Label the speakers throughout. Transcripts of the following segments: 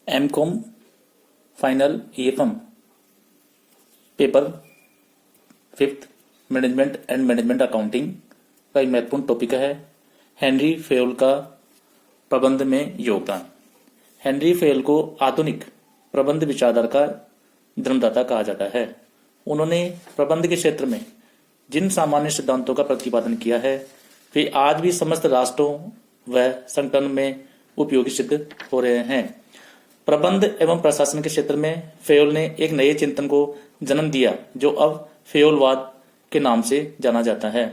Speaker 1: MCom final EFM paper 5th management and management accounting का एक महत्वपूर्ण टॉपिक है हेनरी फेयोल का प्रबंध में योगदान। हेनरी फेयोल को आधुनिक प्रबंध विचारधारा का जन्मदाता कहा जाता है। उन्होंने प्रबंध के क्षेत्र में जिन सामान्य सिद्धांतों का प्रतिपादन किया है वे आज भी समस्त राष्ट्रों व संगठन में उपयोगी सिद्ध हो रहे हैं। प्रबंध एवं प्रशासन के क्षेत्र में फेयोल ने एक नए चिंतन को जन्म दिया जो अब फेयोलवाद के नाम से जाना जाता है।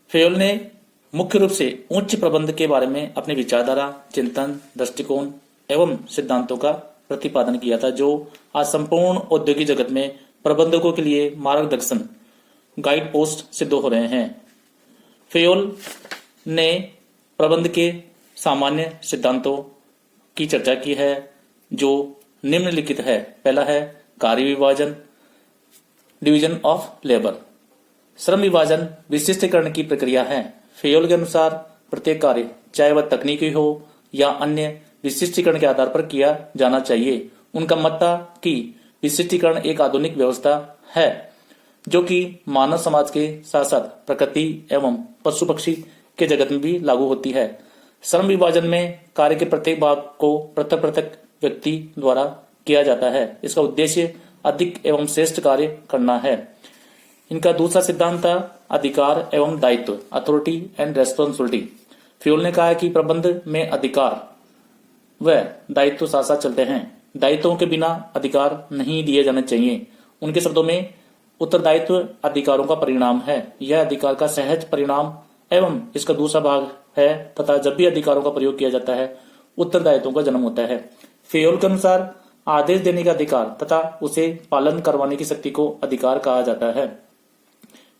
Speaker 1: फेयोल ने मुख्य रूप से उच्च प्रबंध के बारे में अपने विचारधारा, चिंतन, दृष्टिकोण एवं सिद्धांतों का प्रतिपादन किया था जो आज संपूर्ण औद्योगिक जगत में प्रबंधकों के लिए मार्गदर्शन गाइड पोस्ट सिद्ध हो रहे हैं। फेयोल ने प्रबंध के सामान्य सिद्धांतों की चर्चा की है जो निम्नलिखित है। पहला है कार्य विभाजन, डिवीजन ऑफ लेबर। श्रम विभाजन विशिष्टीकरण की प्रक्रिया है। फेयोल के अनुसार प्रत्येक कार्य चाहे वह तकनीकी हो या अन्य विशिष्टीकरण के आधार पर किया जाना चाहिए। उनका मत था कि विशिष्टीकरण एक आधुनिक व्यवस्था है जो कि मानव समाज के साथ साथ प्रकृति एवं पशु पक्षी के जगत में भी लागू होती है। श्रम विभाजन में कार्य के प्रत्येक भाग को पृथक पृथक व्यक्ति द्वारा किया जाता है। इसका उद्देश्य अधिक एवं श्रेष्ठ कार्य करना है। इनका दूसरा सिद्धांत था अधिकार एवं दायित्व, अथॉरिटी एंड रेस्पॉन्सिबिलिटी। फेयोल ने कहा कि प्रबंध में अधिकार व दायित्व साथ साथ चलते हैं। दायित्वों के बिना अधिकार नहीं दिए जाने चाहिए। उनके शब्दों में उत्तरदायित्व अधिकारों का परिणाम है। यह अधिकार का सहज परिणाम एवं इसका दूसरा भाग है तथा जब भी अधिकारों का प्रयोग किया जाता है उत्तरदायित्वों का जन्म होता है। फेयोल के अनुसार आदेश देने का अधिकार तथा उसे पालन करवाने की शक्ति को अधिकार कहा जाता है।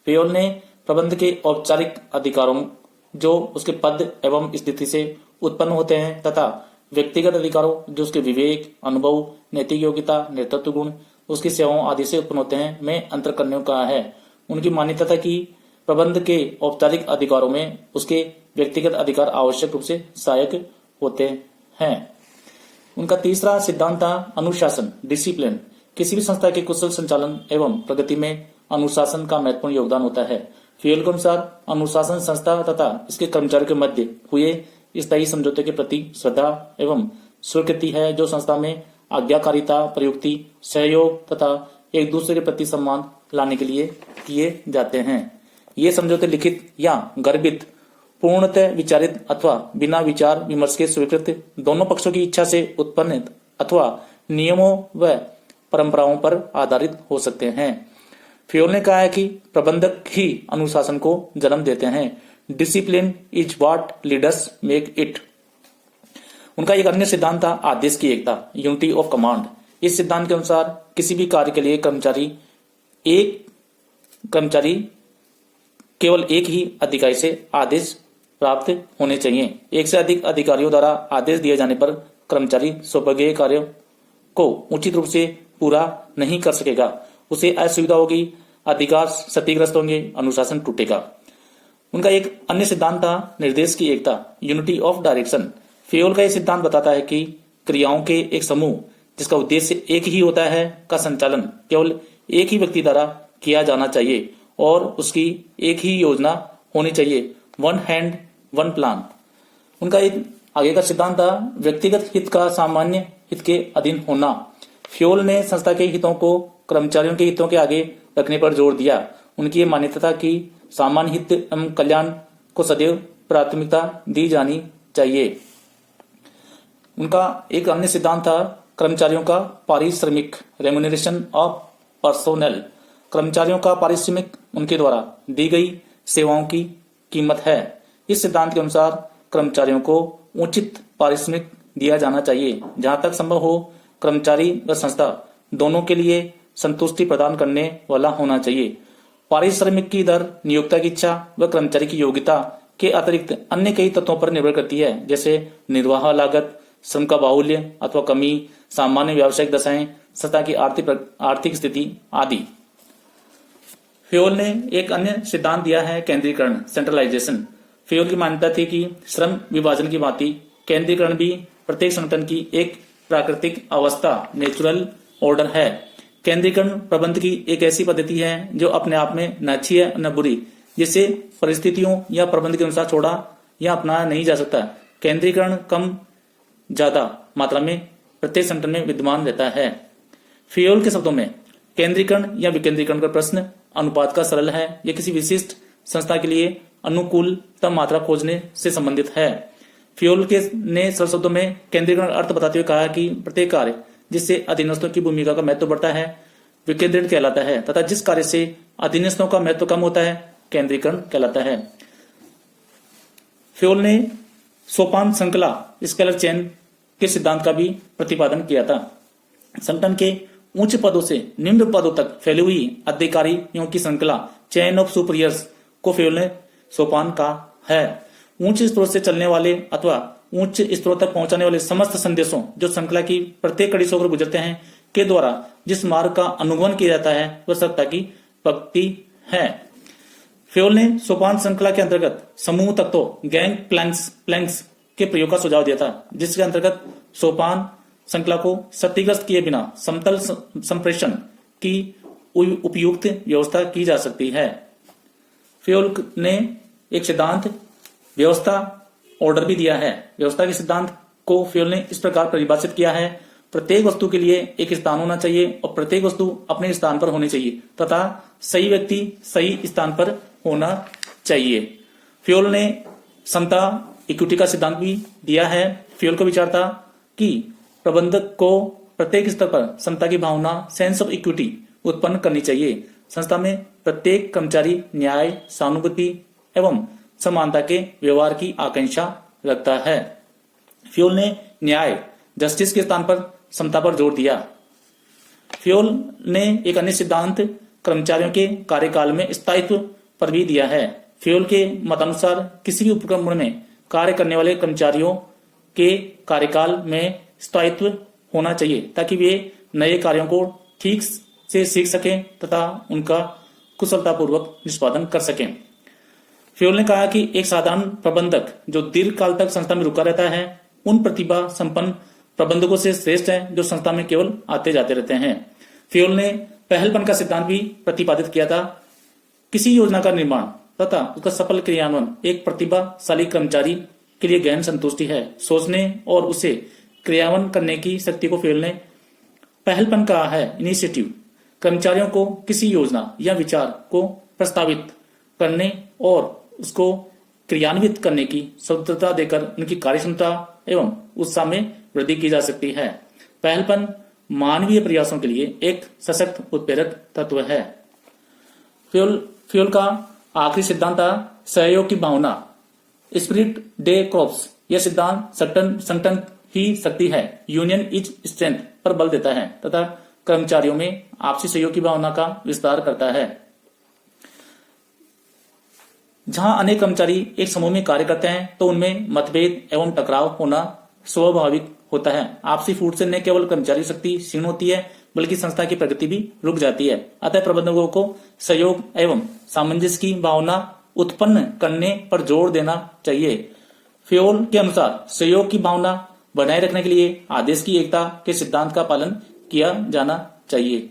Speaker 1: फेयोल ने प्रबंध के औपचारिक अधिकारों जो उसके पद एवं स्थिति से उत्पन्न होते हैं तथा व्यक्तिगत अधिकारों जो उसके विवेक, अनुभव, नैतिक योग्यता, नेतृत्व गुण, उसकी सेवाओं आदि से उत्पन्न होते हैं में अंतर करने को कहा है। उनकी मान्यता था कि प्रबंध के औपचारिक अधिकारों में उसके व्यक्तिगत अधिकार आवश्यक रूप से सहायक होते हैं। उनका तीसरा सिद्धांत था अनुशासन, डिसिप्लिन। किसी भी संस्था के कुशल संचालन एवं प्रगति में अनुशासन का महत्वपूर्ण योगदान होता है। फेयोल के अनुसार अनुशासन संस्था तथा इसके कर्मचारियों के मध्य हुए स्थायी समझौते के प्रति श्रद्धा एवं स्वीकृति है जो संस्था में आज्ञाकारिता, प्रयुक्ति, सहयोग तथा एक दूसरे के प्रति सम्मान लाने के लिए किए जाते हैं। ये समझौते लिखित या गर्भित, पूर्णतः विचारित अथवा बिना विचार विमर्श के स्वीकृत, दोनों पक्षों की इच्छा से उत्पन्न अथवा नियमों व परंपराओं पर आधारित हो सकते हैं। फेयोल ने कहा है कि प्रबंधक ही अनुशासन को जन्म देते हैं। Discipline is what leaders make it. उनका एक अन्य सिद्धांत था आदेश की एकता, यूनिटी ऑफ कमांड। इस सिद्धांत के अनुसार किसी भी कार्य के लिए कर्मचारी केवल एक ही अधिकारी से आदेश प्राप्त होने चाहिए। एक से अधिक अधिकारियों द्वारा आदेश दिए जाने पर कर्मचारी स्वयं कार्यों को उचित रूप से पूरा नहीं कर सकेगा, उसे असुविधा होगी, अधिकार क्षतिग्रस्त होंगे, अनुशासन टूटेगा। उनका एक अन्य सिद्धांत था निर्देश की एकता, यूनिटी ऑफ डायरेक्शन। फेयोल का यह सिद्धांत बताता है कि क्रियाओं के एक समूह जिसका उद्देश्य एक ही होता है का संचालन केवल एक ही व्यक्ति द्वारा किया जाना चाहिए और उसकी एक ही योजना होनी चाहिए, वन हैंड वन प्लान। उनका एक आगे का सिद्धांत था व्यक्तिगत हित का सामान्य हित के अधीन होना। फेयोल ने संस्था के हितों को कर्मचारियों के हितों के आगे रखने पर जोर दिया। उनकी ये मान्यता था कि सामान्य हित एवं कल्याण को सदैव प्राथमिकता दी जानी चाहिए। उनका एक अन्य सिद्धांत था कर्मचारियों का पारिश्रमिक, रेम्यूनरेशन ऑफ पर्सोनेल। कर्मचारियों का पारिश्रमिक उनके द्वारा दी गई सेवाओं की कीमत है। इस सिद्धांत के अनुसार कर्मचारियों को उचित पारिश्रमिक दिया जाना चाहिए। जहां तक संभव हो कर्मचारी व संस्था दोनों के लिए संतुष्टि प्रदान करने वाला होना चाहिए। पारिश्रमिक की दर नियोक्ता की इच्छा व कर्मचारी की योग्यता के अतिरिक्त अन्य कई तत्वों पर निर्भर करती है जैसे निर्वाह लागत, श्रम का बाहुल्य अथवा कमी, सामान्य व्यावसायिक दशाएं, संस्था की आर्थिक स्थिति आदि। फेयोल ने एक अन्य सिद्धांत दिया है केंद्रीकरण, सेंट्रलाइजेशन। फेयोल की मान्यता थी कि श्रम विभाजन की भांति केंद्रीकरण भी प्रत्येक संगठन की एक प्राकृतिक अवस्था, नेचुरल ऑर्डर है। केंद्रीकरण प्रबंध की एक ऐसी पद्धति है जो अपने आप में न अच्छी है न बुरी, जिसे परिस्थितियों या प्रबंध के अनुसार छोड़ा या अपनाया नहीं जा सकता। केंद्रीकरण कम ज्यादा मात्रा में प्रत्येक संगठन में विद्यमान रहता है। फियोल के शब्दों में केंद्रीकरण या विकेंद्रीकरण का प्रश्न अनुपात का सरल है। यह किसी विशिष्ट संस्था के लिए अनुकूलतम मात्रा खोजने से संबंधित है। फियोल के ने सरल शब्दों में केंद्रीकरण अर्थ बताते हुए कहा कि प्रत्येक कार्य जिससे अधीनस्थों की भूमिका का महत्व बढ़ता है विकेंद्रीकरण कहलाता है, तथा जिस कार्य से अधीनस्थों का महत्व कम होता है केंद्रीकरण कहलाता है। फियोल ने सोपान श्रृंखला स्केलर चेन के सिद्धांत का भी प्रतिपादन किया था। संगठन के उच्च पदों से निम्न पदों तक फैली हुई अधिकारियों की श्रृंखला चेन ऑफ सुपीरियर्स को फियोल ने सोपान कहा है। उच्च स्तरों से चलने वाले अथवा उच्च स्तरों तक पहुंचाने वाले समस्त संदेशों जो श्रृंखला की प्रत्येक कड़ी से होकर गुजरते हैं के द्वारा जिस मार्ग का अनुगमन किया जाता है वह सत्ता की पक्ति है। फियोल ने सोपान श्रृंखला के अंतर्गत समूह तत्वों गैंग प्लैंक्स के प्रयोग का सुझाव दिया था, जिसके अंतर्गत सोपान श्रृंखला को क्षतिग्रस्त किए बिना समतल संप्रेषण की उपयुक्त व्यवस्था की जा सकती है। फियोल ने एक सिद्धांत व्यवस्था ऑर्डर भी दिया है। व्यवस्था के सिद्धांत को फियोल ने इस प्रकार परिभाषित किया है: प्रत्येक वस्तु के लिए एक स्थान होना चाहिए और प्रत्येक वस्तु अपने स्थान पर होनी चाहिए तथा सही व्यक्ति सही स्थान पर होना चाहिए। फियोल ने समता इक्विटी का सिद्धांत भी दिया है। फियोल का विचार था कि प्रबंधक को प्रत्येक स्तर पर समता की भावना सेंस ऑफ इक्विटी उत्पन्न करनी चाहिए। संस्था में प्रत्येक कर्मचारी न्याय, सहानुभूति एवं समानता के व्यवहार की आकांक्षा रखता है। फियोल ने न्याय जस्टिस के स्थान पर समता पर जोर दिया। फियोल ने एक अन्य सिद्धांत कर्मचारियों के कार्यकाल में स्थायित्व पर भी दिया है। फियोल के मतानुसार किसी भी उपक्रम में कार्य करने वाले कर्मचारियों के कार्यकाल में स्थायित्व होना चाहिए ताकि वे नए कार्यों को ठीक से सीख सकें तथा उनका कुशलतापूर्वक निष्पादन कर सकें। फियोल ने कहा कि एक साधारण प्रबंधक जो दीर्घ काल तक संस्था में रुका रहता है उन प्रतिभा संपन्न प्रबंधकों से श्रेष्ठ है जो संस्था में केवल आते जाते रहते हैं। फियोल ने पहलपन का सिद्धांत भी प्रतिपादित किया था। किसी योजना का निर्माण तथा उसका सफल क्रियान्वयन एक प्रतिभाशाली कर्मचारी के लिए गहन संतुष्टि है। सोचने और उसे क्रियान्वयन करने की शक्ति को फियोल ने पहलपन कहा है। इनिशिएटिव कर्मचारियों को किसी योजना या विचार को प्रस्तावित करने और उसको क्रियान्वित करने की स्वतंत्रता देकर उनकी कार्यक्षमता एवं उत्साह में वृद्धि की जा सकती है। पहलपन मानवीय प्रयासों के लिए एक सशक्त उत्प्रेरक तत्व है। फियोल का आखिरी सिद्धांत था सहयोग की भावना, स्पिरिट डे क्रॉप्स। यह सिद्धांत संगठन ही शक्ति है, यूनियन इज स्ट्रेंथ पर बल देता है तथा कर्मचारियों में आपसी सहयोग की भावना का विस्तार करता है। जहां अनेक कर्मचारी एक समूह में कार्य करते हैं तो उनमें मतभेद एवं टकराव होना स्वाभाविक होता है। आपसी फूट से न केवल कर्मचारी शक्ति क्षीण होती है बल्कि संस्था की प्रगति भी रुक जाती है। अतः प्रबंधकों को सहयोग एवं सामंजस्य की भावना उत्पन्न करने पर जोर देना चाहिए। फियोल के अनुसार सहयोग की भावना बनाए रखने के लिए आदेश की एकता के सिद्धांत का पालन किया जाना चाहिए।